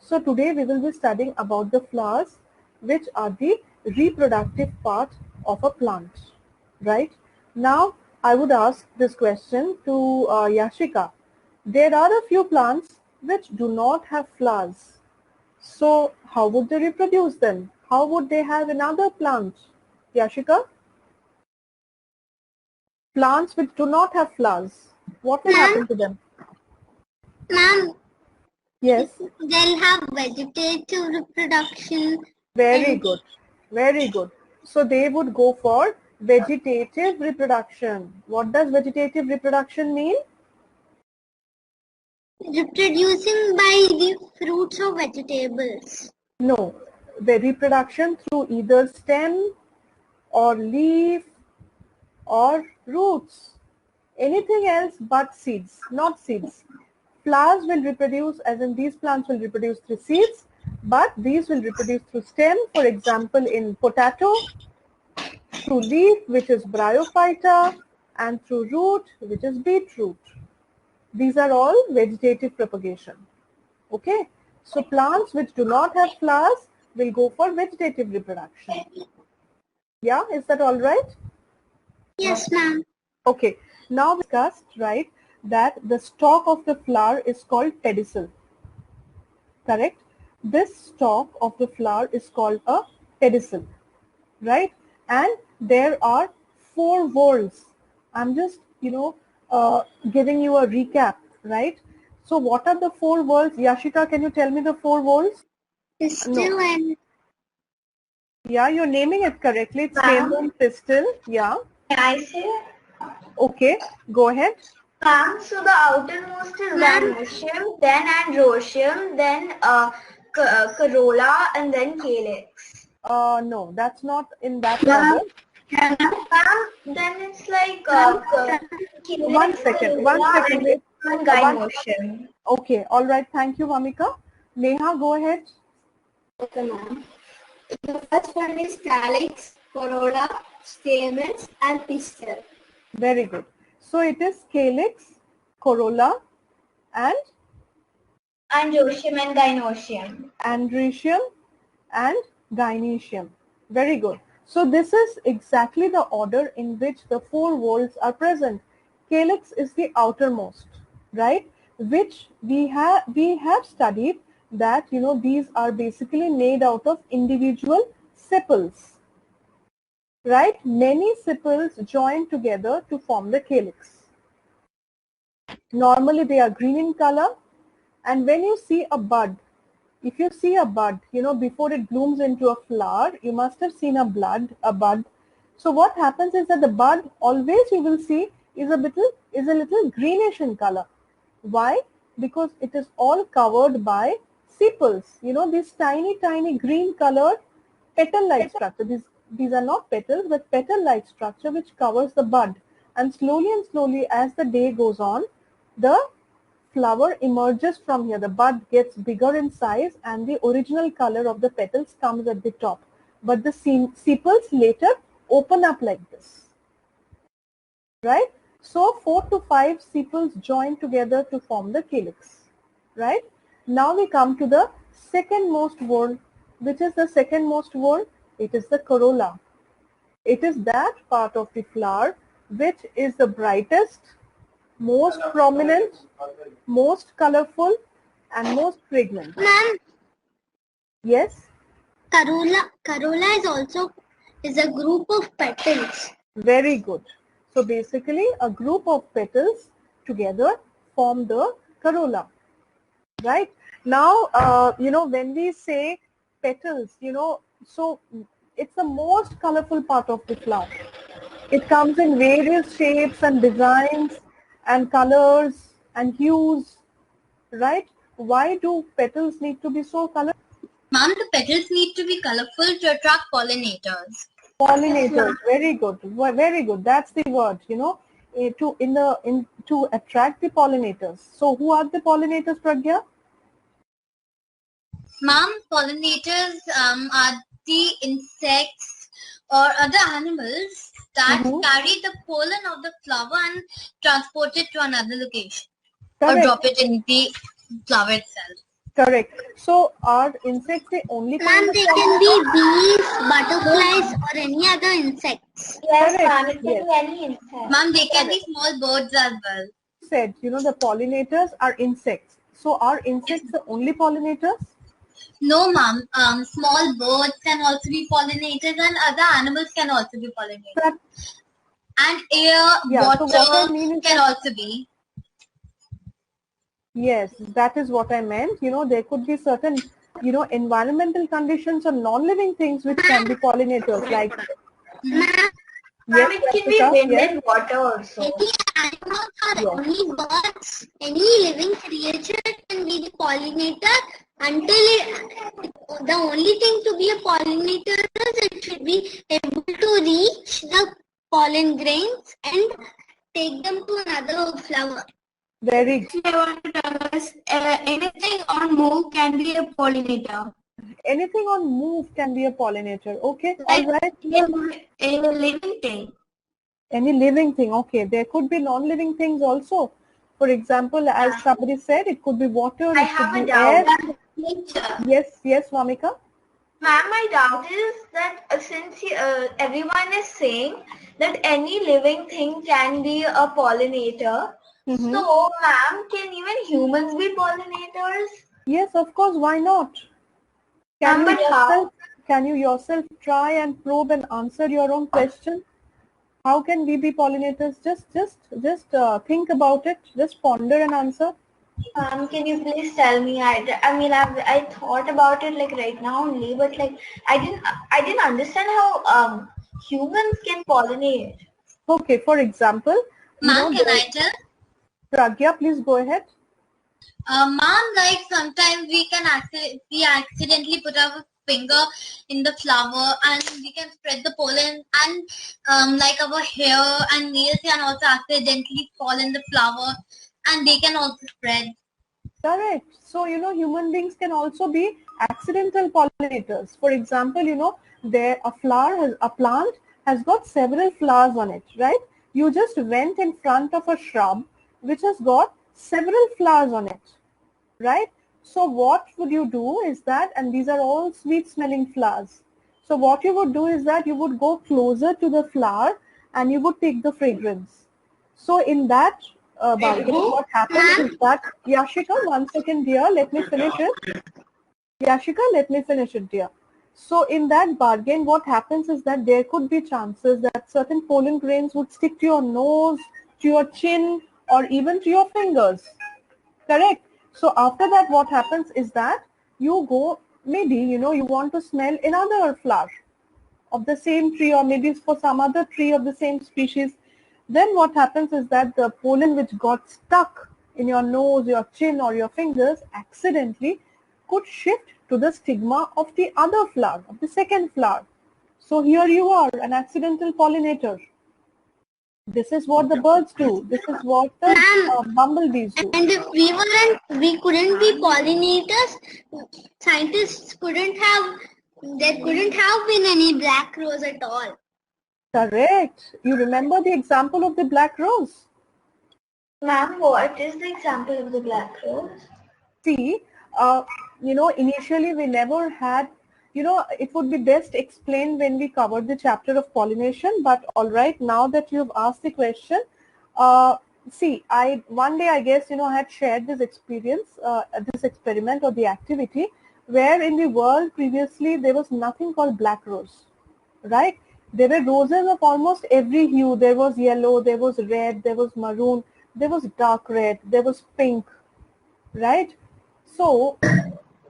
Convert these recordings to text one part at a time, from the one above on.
So today we will be studying about the flowers, which are the reproductive part of a plant, right? Now I would ask this question to Yashika. There are a few plants which do not have flowers. So how would they reproduce them? How would they have another plant? Yashika? Plants which do not have flowers, what will happen to them? Ma'am, Yes. they'll have vegetative reproduction. Very good. Very good. So they would go for vegetative reproduction. What does vegetative reproduction mean? Reproducing by the fruits or vegetables. No. The reproduction through either stem or leaf or roots. Anything else but seeds, not seeds. Flowers will reproduce, as in these plants will reproduce through seeds, but these will reproduce through stem, for example in potato, through leaf, which is bryophyta, and through root, which is beetroot. These are all vegetative propagation. Okay, so plants which do not have flowers will go for vegetative reproduction. Yeah, is that all right? Yes, ma'am. Okay, now we discussed, right, that the stalk of the flower is called pedicel. Correct? This stalk of the flower is called a pedicel, right? And there are 4 whorls. I'm just, giving you a recap, right? So what are the 4 whorls? Yashika, can you tell me the 4 whorls? Pistil and Yeah, you're naming it correctly. It's stamens, pistil. Yeah. I say? Okay, go ahead. So the outermost is gynoecium, then androecium, then corolla, and then calyx. No, that's not in that order. Then it's like One second. Wait. and gynoecium. Okay, all right. Thank you, Vamika. Neha, go ahead. okay, ma'am. The first one is calyx, corolla, stamens, and pistil. Very good. So it is calyx, corolla, and Androecium and gynoecium. androecium and gynoecium. Very good. So this is exactly the order in which the 4 whorls are present. Calyx is the outermost, right? Which we have studied that these are basically made out of individual sepals, right? Many sepals join together to form the calyx. Normally they are green in color, and when you see a bud, if you see a bud, before it blooms into a flower, you must have seen a bud. So what happens is that the bud always you will see is a little greenish in color. Why? Because it is all covered by sepals. These tiny green colored petal-like structure. These are not petals, but petal-like structure which covers the bud. And slowly as the day goes on, the flower emerges from here. The bud gets bigger in size and the original color of the petals comes at the top. But the sepals later open up like this. Right? So 4 to 5 sepals join together to form the calyx. Right? Now we come to the second most whorl. Which is the second most whorl? It is the corolla. It is that part of the flower which is the brightest, most prominent, most colorful, and most fragrant. Ma'am, Yes? corolla is a group of petals. Very good. So basically a group of petals together form the corolla. Right? Now, when we say petals, so it's the most colorful part of the flower. It comes in various shapes and designs and colors and hues, right? Why do petals need to be so colorful? Ma'am, the petals need to be colorful to attract pollinators. Pollinators, very good, very good. That's the word, to attract the pollinators. So who are the pollinators, Pragya? Ma'am, pollinators are the insects or other animals that carry the pollen of the flower and transport it to another location. Correct. Or drop it in the flower itself. Correct. So are insects the only kind Ma'am, of they can be bees, butterflies, or any other insects. Yes, Correct. ma'am. It can Yes. be any insect. Ma'am, they can be small birds as well. Said, the pollinators are insects. So are insects the only pollinators? No, ma'am. Small birds can also be pollinators, and other animals can also be pollinators. That, And air, Yeah, so water what I mean is can that- also be. yes, that is what I meant. There could be certain, environmental conditions or non-living things which can be pollinators. Like, Ma'am, Ma'am, yes, it can be Jessica, wind yes, and water also. any animals or Yes. any birds, any living creature can be the pollinator until the only thing to be a pollinator is it should be able to reach the pollen grains and take them to another flower. very good. I want to tell us anything on move can be a pollinator. Anything on move can be a pollinator. Okay, all Like right. a living thing. Any living thing. Okay, there could be non-living things also. For example, as somebody said, it could be water, I it could have a be doubt. air. Nature. Yes, Vamika. Ma'am, my doubt is that since everyone is saying that any living thing can be a pollinator, Mhm. so ma'am, can even humans be pollinators? Yes, of course. Why not? Can Ma'am, you but how? yourself? Can you yourself try and probe and answer your own question? How can we be pollinators? Just think about it. Just ponder and answer. Can you please tell me? I thought about it like right now only, but like I didn't understand how humans can pollinate. Okay. For example, Ma'am, can I tell? Pragya, please go ahead. Ma'am, like sometimes we accidentally put our finger in the flower and we can spread the pollen, and like our hair and nails can also accidentally fall in the flower and they can also spread. Correct. So, human beings can also be accidental pollinators. For example, a plant has got several flowers on it, right? You just went in front of a shrub which has got several flowers on it, right? So what would you do is that, and these are all sweet smelling flowers. So what you would do is that you would go closer to the flower and you would take the fragrance. So in that bargain, what happens is that, Yashika, 1 second dear, let me finish it. Yashika, let me finish it dear. So in that bargain, what happens is that there could be chances that certain pollen grains would stick to your nose, to your chin, or even to your fingers. Correct. So after that, what happens is that you go, maybe, you want to smell another flower of the same tree, or maybe it's for some other tree of the same species. Then what happens is that the pollen which got stuck in your nose, your chin, or your fingers accidentally could shift to the stigma of the other flower, of the second flower. So here you are, an accidental pollinator. This is what the birds do. This is what the bumblebees do. And if we couldn't be pollinators, scientists there couldn't have been any black rose at all. Correct. You remember the example of the black rose? Ma'am, what is the example of the black rose? See, initially we never had, it would be best explained when we covered the chapter of pollination, but all right, now that you've asked the question, see, one day I guess, I had shared this experience, this experiment or the activity, where in the world previously there was nothing called black rose, right? There were roses of almost every hue. There was yellow, there was red, there was maroon, there was dark red, there was pink, right? So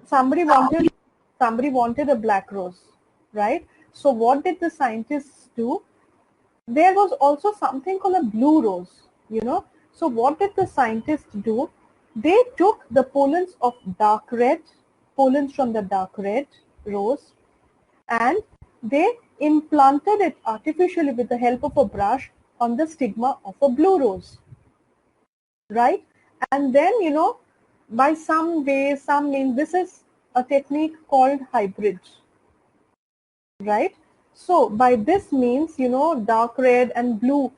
somebody wanted a black rose, right? So what did the scientists do? There was also something called a blue rose, So what did the scientists do? They took the pollens of pollens from the dark red rose, and they implanted it artificially with the help of a brush on the stigma of a blue rose, right? And then, by some way, some means, this is a technique called hybrid, right? So by this means, dark red and blue,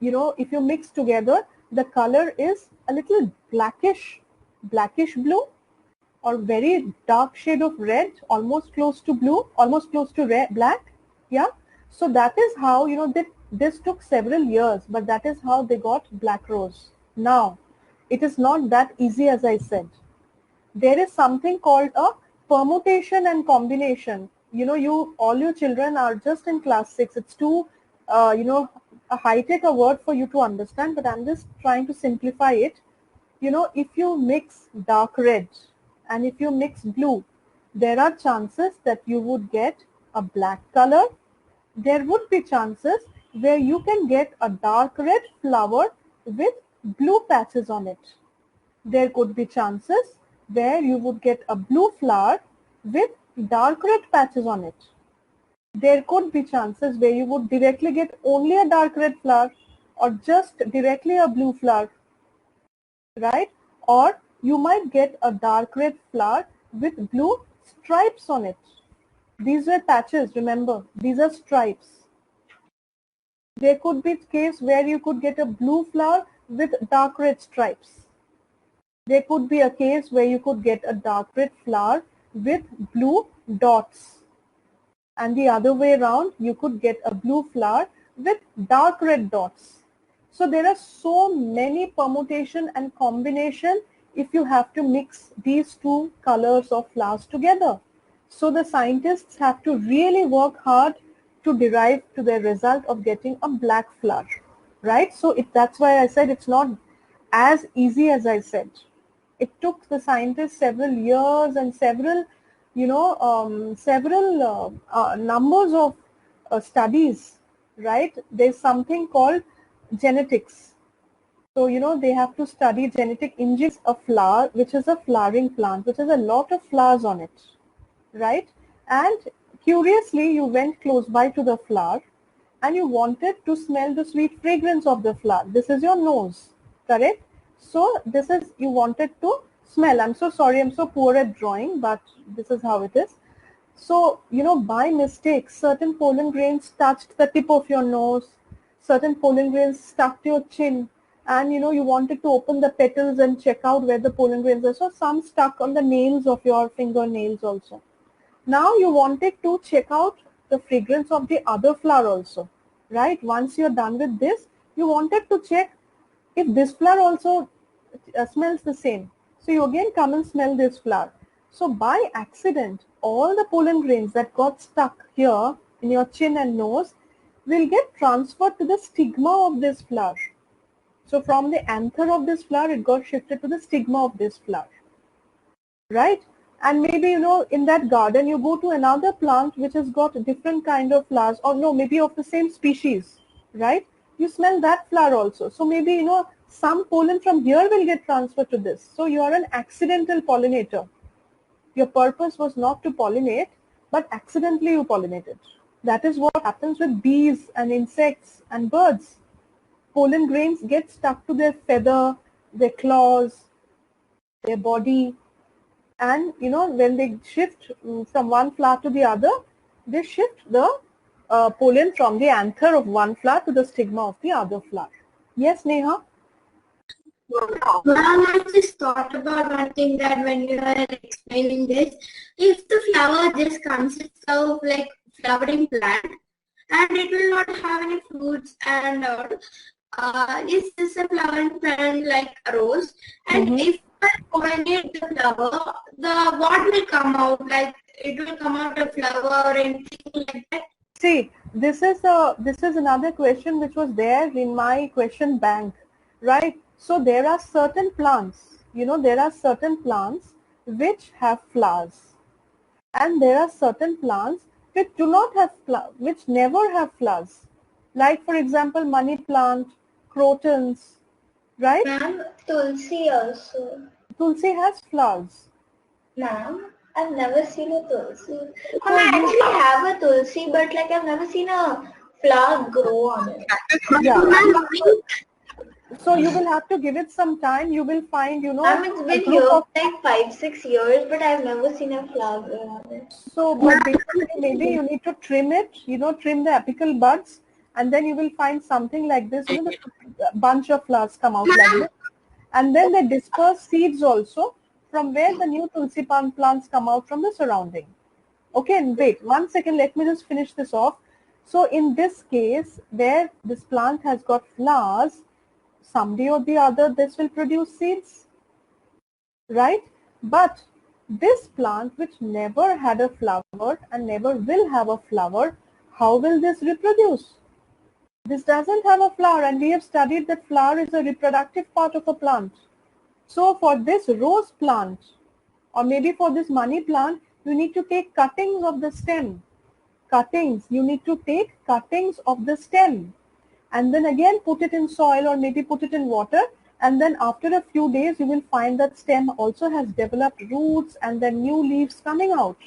if you mix together, the color is a little blackish blue, or very dark shade of red, almost close to blue, almost close to red, black. Yeah. So that is how, you know, this took several years, but that is how they got black rose. Now, it is not that easy as I said. There is something called a permutation and combination. You know, all your children are just in class 6. It's too, you know, a high-tech a word for you to understand, but I'm just trying to simplify it. You know, if you mix dark red and if you mix blue, there are chances that you would get a black color. There would be chances where you can get a dark red flower with blue patches on it. There could be chances where you would get a blue flower with dark red patches on it. There could be chances where you would directly get only a dark red flower or just directly a blue flower, right? Or you might get a dark red flower with blue stripes on it. These were patches, remember, these are stripes. There could be a case where you could get a blue flower with dark red stripes. There could be a case where you could get a dark red flower with blue dots. And the other way around, you could get a blue flower with dark red dots. So there are so many permutation and combination if you have to mix these two colors of flowers together. So the scientists have to really work hard to derive to the result of getting a black flower, right? So that's why I said it's not as easy as I said. It took the scientists several years and several, you know, numbers of studies, right? There's something called genetics. So, you know, they have to study genetic engines of flower, which is a flowering plant, which has a lot of flowers on it, right? And curiously, you went close by to the flower and you wanted to smell the sweet fragrance of the flower. This is your nose, correct? So this is, you wanted to smell. I'm so sorry, I'm so poor at drawing, but this is how it is. So, you know, by mistake, certain pollen grains touched the tip of your nose, certain pollen grains stuck to your chin, and, you know, you wanted to open the petals and check out where the pollen grains are. So some stuck on the nails of your fingernails also. Now you wanted to check out the fragrance of the other flower also, right? Once you're done with this, you wanted to check if this flower also smells the same. So you again come and smell this flower. So by accident, all the pollen grains that got stuck here in your chin and nose will get transferred to the stigma of this flower. So from the anther of this flower, it got shifted to the stigma of this flower, right? And maybe, you know, in that garden, you go to another plant which has got a different kind of flowers, or no, maybe of the same species, right? You smell that flower also. So maybe, you know, some pollen from here will get transferred to this. So you are an accidental pollinator. Your purpose was not to pollinate, but accidentally you pollinated. That is what happens with bees and insects and birds. Pollen grains get stuck to their feather, their claws, their body. And, you know, when they shift from one flower to the other, they shift the pollen from the anther of one flower to the stigma of the other flower. Yes, Neha? Ma'am, I just thought about one thing, that when you are explaining this, if the flower just consists of like flowering plant and it will not have any fruits and is this a flowering plant like a rose? And if I pollinate the flower, what will come out? Like it will come out a flower or anything like that? See, this is another question which was there in my question bank, right? So there are certain plants, you know, there are certain plants which have flowers, and there are certain plants which do not have flowers, which never have flowers. Like, for example, money plant, crotons, right? Ma'am, Tulsi also. Tulsi has flowers. Ma'am, I've never seen a Tulsi. Ma'am, I actually have a Tulsi, but like I've never seen a flower grow on it. Yeah. So you will have to give it some time. You will find, you know, Ma'am, it's been here like 5-6 years, but I've never seen a flower grow on it. So, but basically, maybe you need to trim it, you know, trim the apical buds, and then you will find something like this, you know, a bunch of flowers come out like this. And then they disperse seeds also from where the new tulsi plants come out from the surrounding. Okay, and wait 1 second, let me just finish this off. So in this case, where this plant has got flowers, someday or the other this will produce seeds, right? But this plant which never had a flower and never will have a flower, how will this reproduce? This doesn't have a flower, and we have studied that flower is a reproductive part of a plant. So for this rose plant, or maybe for this money plant, you need to take cuttings of the stem. Cuttings, you need to take cuttings of the stem and then again put it in soil or maybe put it in water, and then after a few days you will find that stem also has developed roots and then new leaves coming out.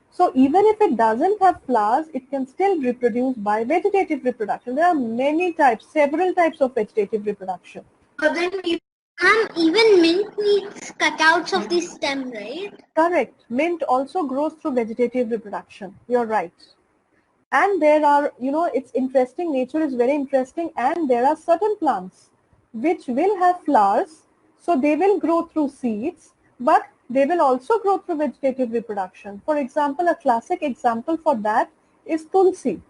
So even if it doesn't have flowers, it can still reproduce by vegetative reproduction. There are many types, several types of vegetative reproduction. But then even mint needs cutouts of the stem, right? Correct. Mint also grows through vegetative reproduction. You're right. And there are, it's interesting, nature is very interesting, and there are certain plants which will have flowers, so they will grow through seeds, but they will also grow through vegetative reproduction. For example, a classic example for that is tulsi.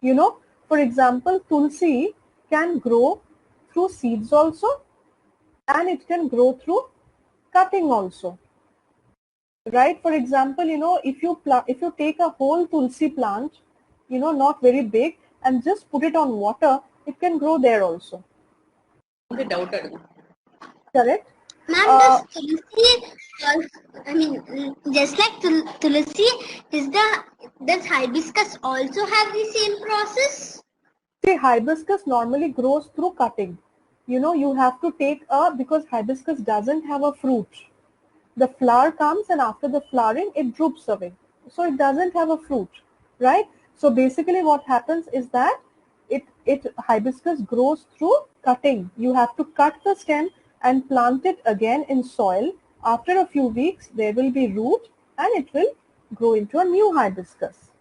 For example, tulsi can grow through seeds also, and it can grow through cutting also. Right? For example, if you take a whole tulsi plant, not very big, and just put it on water, it can grow there also. Correct? Ma'am, does tulsi, just like tulsi, does hibiscus also have the same process? See, hibiscus normally grows through cutting. You have to take because hibiscus doesn't have a fruit. The flower comes, and after the flowering, it droops away. So it doesn't have a fruit, right? So basically what happens is that hibiscus grows through cutting. You have to cut the stem and plant it again in soil. After a few weeks, there will be root and it will grow into a new hibiscus.